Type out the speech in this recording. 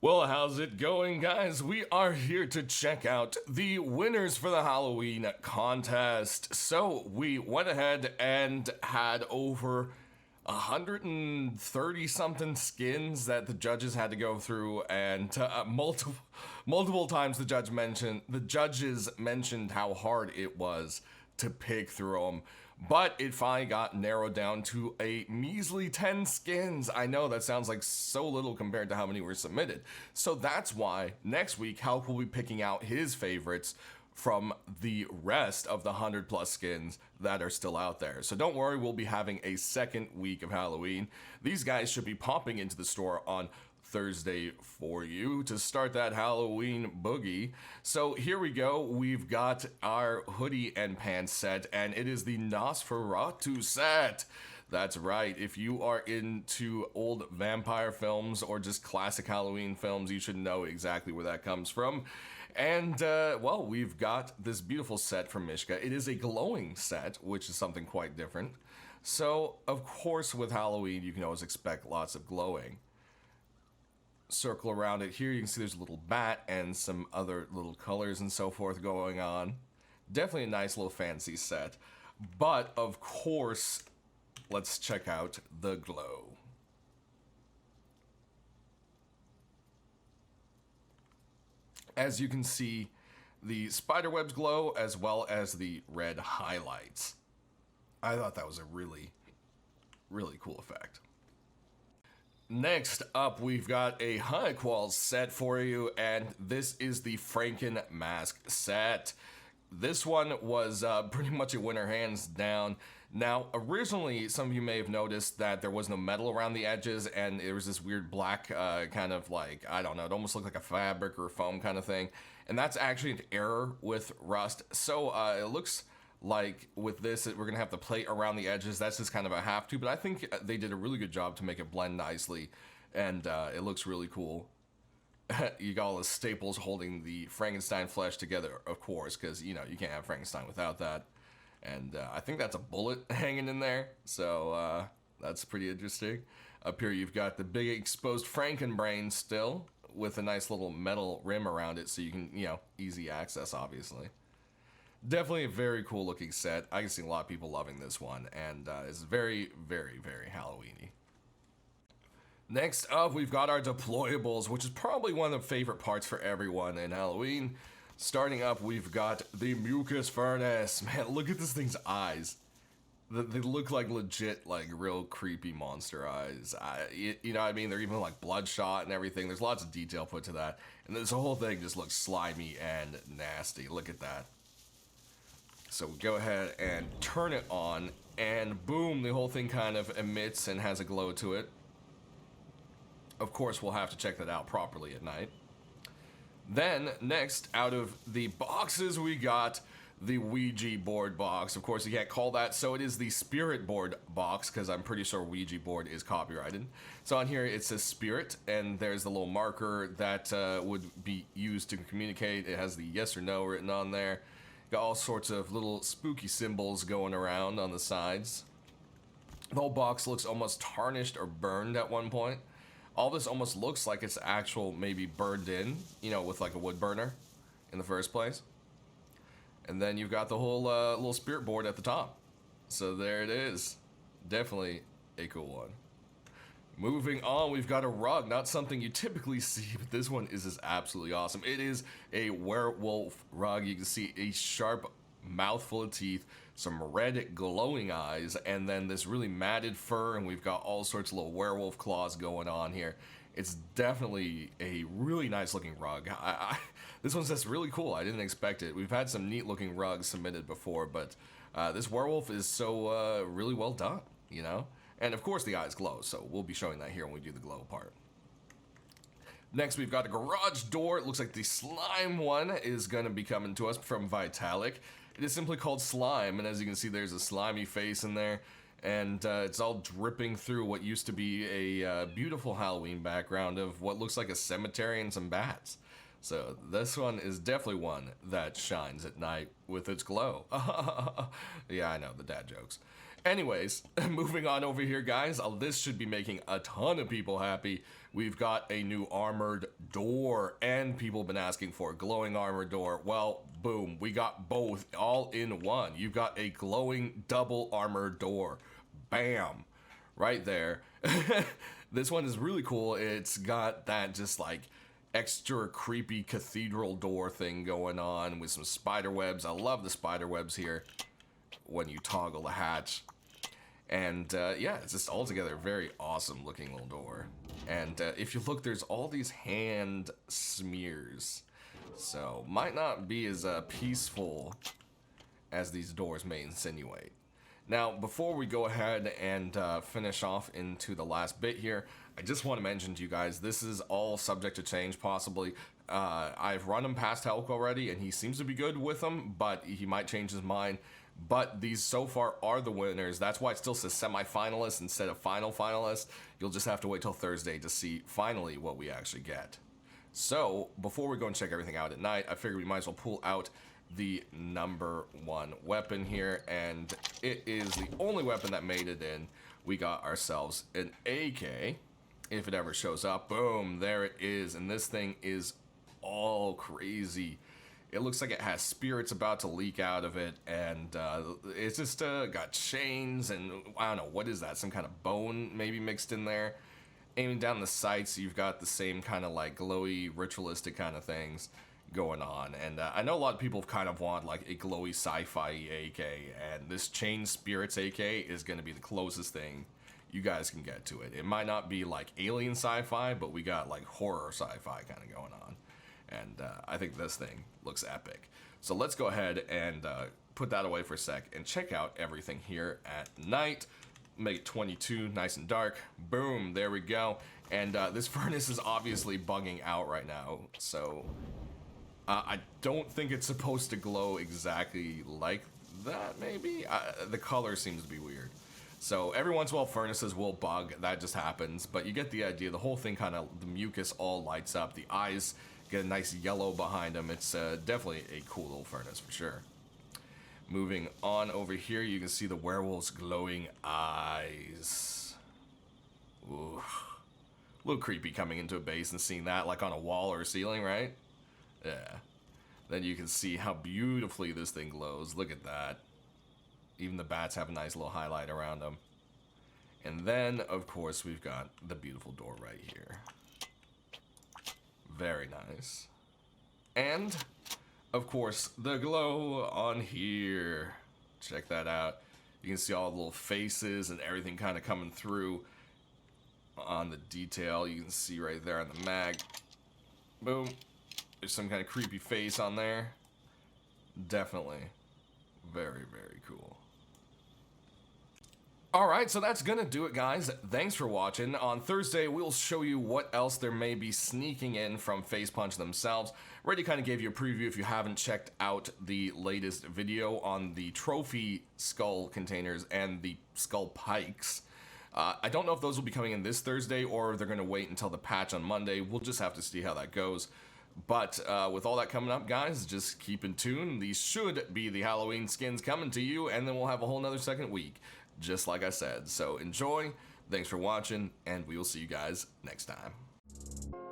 Well, how's it going, guys? We are here to check out the winners for the Halloween contest. So, we went ahead and had over 130 something skins that the judges had to go through, and multiple times the judges mentioned how hard it was to pick through them. But it finally got narrowed down to a measly 10 skins. I know that sounds like so little compared to how many were submitted. So that's why next week Hulk will be picking out his favorites from the rest of the 100 plus skins that are still out there. So don't worry, we'll be having a second week of Halloween. These guys should be popping into the store on Thursday for you to start that Halloween boogie. So here we go. We've got our hoodie and pants set, and it is the Nosferatu Set. That's right. If you are into old vampire films or just classic Halloween films, you should know exactly where that comes from. And, well, we've got this beautiful set from Mishka. It is a glowing set, which is something quite different. So, of course, with Halloween, you can always expect lots of glowing. Circle around it here, you can see there's a little bat and some other little colors and so forth going on. Definitely a nice little fancy set. But, of course, let's check out the glow. As you can see, the spiderwebs glow as well as the red highlights. I thought that was a really, really cool effect. Next up, we've got a high qual set for you, and this is the Franken Mask Set. This one was pretty much a winner hands down. Now, originally, some of you may have noticed that there was no metal around the edges, and there was this weird black kind of like, I don't know, it almost looked like a fabric or a foam kind of thing. And that's actually an error with Rust. So it looks like with this, we're going to have the plate around the edges. That's just kind of a have to, but I think they did a really good job to make it blend nicely, and it looks really cool. You got all the staples holding the Frankenstein flesh together, of course, because, you know, you can't have Frankenstein without that. And I think that's a bullet hanging in there, so that's pretty interesting. Up here you've got the big exposed Frankenbrain still, with a nice little metal rim around it, so you can, you know, easy access, obviously. Definitely a very cool looking set. I can see a lot of people loving this one, and it's very, very, very Halloween-y. Next up, we've got our deployables, which is probably one of the favorite parts for everyone in Halloween. Starting up, we've got the Mucus Furnace. Man, look at this thing's eyes. They look like legit, like real creepy monster eyes. You know what I mean? They're even like bloodshot and everything. There's lots of detail put to that. And this whole thing just looks slimy and nasty. Look at that. So we go ahead and turn it on, and boom, the whole thing kind of emits and has a glow to it. Of course, we'll have to check that out properly at night. Then, next, out of the boxes, we got the Ouija Board Box. Of course, you can't call that, so it is the Spirit Board Box, because I'm pretty sure Ouija Board is copyrighted. So on here, it says Spirit, and there's the little marker that would be used to communicate. It has the yes or no written on there. Got all sorts of little spooky symbols going around on the sides. The whole box looks almost tarnished or burned at one point. All this almost looks like it's actual, maybe burned in, you know, with like a wood burner in the first place. And then you've got the whole little spirit board at the top. So there it is. Definitely a cool one. Moving on, we've got a rug. Not something you typically see, but this one is just absolutely awesome. It is a werewolf rug. You can see a sharp mouthful of teeth, some red glowing eyes, and then this really matted fur, and we've got all sorts of little werewolf claws going on here. It's definitely a really nice looking rug. This one's just really cool. I didn't expect it. We've had some neat looking rugs submitted before, but this werewolf is so really well done, you know? And of course the eyes glow, so we'll be showing that here when we do the glow part. Next, we've got a garage door. It looks like the slime one is going to be coming to us from Vitalik. It is simply called Slime, and as you can see, there's a slimy face in there, and it's all dripping through what used to be a beautiful Halloween background of what looks like a cemetery and some bats. So this one is definitely one that shines at night with its glow. Yeah, I know, the dad jokes. Anyways, moving on over here, guys. This should be making a ton of people happy. we've got a new armored door, and people have been asking for a glowing armored door. Well, boom, we got both all in one. You've got a glowing double armored door. Bam, right there. This one is really cool. It's got that just like extra creepy cathedral door thing going on with some spider webs. I love the spider webs here when you toggle the hatch. And yeah, it's just altogether a very awesome looking little door. And if you look, there's all these hand smears. So might not be as peaceful as these doors may insinuate. Now, before we go ahead and finish off into the last bit here, I just want to mention to you guys, this is all subject to change possibly. I've run him past Helk already, and he seems to be good with them, but he might change his mind. But these so far are the winners. That's why it still says semi-finalists instead of final finalists. You'll just have to wait till Thursday to see finally what we actually get. So, before we go and check everything out at night, I figured we might as well pull out the number one weapon here, and it is the only weapon that made it in. We got ourselves an AK, if it ever shows up. Boom, there it is, and this thing is all crazy. It looks like it has spirits about to leak out of it, and it's just got chains, and I don't know, what is that, some kind of bone maybe mixed in there? Aiming down the sights, you've got the same kind of like glowy, ritualistic kind of things going on. And I know a lot of people kind of want like a glowy sci-fi AK, and this Chain Spirits AK is going to be the closest thing you guys can get to it. It might not be like alien sci-fi, but we got like horror sci-fi kind of going on. And I think this thing looks epic. So let's go ahead and put that away for a sec and check out everything here at night. Make it 22, nice and dark. Boom, there we go. And this furnace is obviously bugging out right now, so I don't think it's supposed to glow exactly like that, maybe? The color seems to be weird. So every once in a while furnaces will bug, that just happens, but you get the idea. The whole thing kind of, the mucus all lights up, the eyes get a nice yellow behind them. It's definitely a cool little furnace for sure. Moving on over here, you can see the werewolf's glowing eyes. Ooh. A little creepy coming into a base and seeing that like on a wall or a ceiling, right? Yeah. Then you can see how beautifully this thing glows. Look at that. Even the bats have a nice little highlight around them. And then, of course, we've got the beautiful door right here. Very nice. And, of course, the glow on here. Check that out. You can see all the little faces and everything kind of coming through on the detail. You can see right there on the mag. Boom. There's some kind of creepy face on there. Definitely. Very, very cool. Alright, so that's gonna do it, guys. Thanks for watching. On Thursday, we'll show you what else there may be sneaking in from Facepunch themselves. Already kind of gave you a preview if you haven't checked out the latest video on the trophy skull containers and the skull pikes. I don't know if those will be coming in this Thursday or they're gonna wait until the patch on Monday. We'll just have to see how that goes. But with all that coming up, guys, just keep in tune. These should be the Halloween skins coming to you, and then we'll have a whole nother second week, just like I said. So enjoy, thanks for watching, and we will see you guys next time.